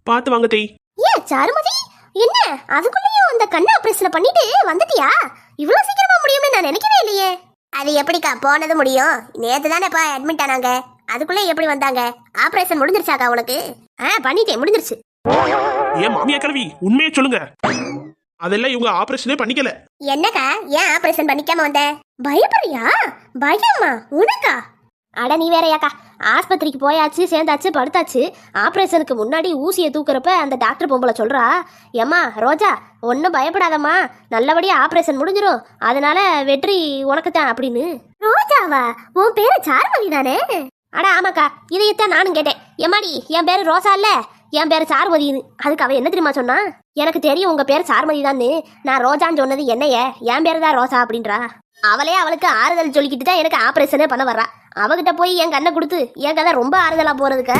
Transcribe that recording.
பார்த்து வாங்க தேய். ஏன் சாருமதி, என்ன அதுக்குள்ளேயும் அந்த கண்ணு ஆபரேஷன் பண்ணிட்டு வந்துட்டியா? இவ்வளவு சீக்கிரமா முடியும்னு நான் நினைக்கவே இல்லையே. அது எப்படிக்கா போனது முடியும்? நேத்து தானேப்பா அட்மிட் ஆனாங்க, அதுக்குள்ளே எப்படி வந்தாங்க? ஆபரேஷன் முடிஞ்சிருச்சாக்கா உனக்கு? பண்ணிட்டேன், முடிஞ்சிருச்சு. ஏன் மாமியா கிழவி, உண்மையை சொல்லுங்க. அதெல்லாம் இவங்க ஆபரேஷனே பண்ணிக்கல. என்னக்கா, ஏன் ஆபரேஷன் பண்ணிக்காம வந்த? பயப்படுறியா? பயமா உனக்கா? அட நீ வேறையாக்கா, ஆஸ்பத்திரிக்கு போயாச்சு, சேர்ந்தாச்சு, படுத்தாச்சு. ஆபரேஷனுக்கு முன்னாடி ஊசியை தூக்குறப்ப அந்த டாக்டர் பொம்பளை சொல்றா, ஏம்மா ரோஜா ஒன்றும் பயப்படாதம்மா, நல்லபடியா ஆபரேஷன் முடிஞ்சிரும், அதனால வெற்றி உனக்கு தான் அப்படின்னு. ரோஜாவா? உன் பேரு சாருமதி தானே? அட ஆமாக்கா, இதையத்தான் நானும் கேட்டேன். எம்மாடி, என் பேரு ரோசா இல்ல, என் பேரு சாருமதினு. அதுக்கு அவ என்ன தெரியுமா சொன்னா, எனக்கு தெரியும் உங்க பேரு சாருமதி தான்னு, நான் ரோஜான்னு சொன்னது என்னைய, என் பேரு தான் ரோசா அப்படின்றா. அவளே அவளுக்கு ஆறுதல் சொல்லிக்கிட்டு தான் எனக்கு ஆபரேஷனே பண்ண வர்றா. அவகிட்ட போய் என் கண்ணை கொடுத்து என் கதை ரொம்ப ஆறுதலா போறதுக்கா?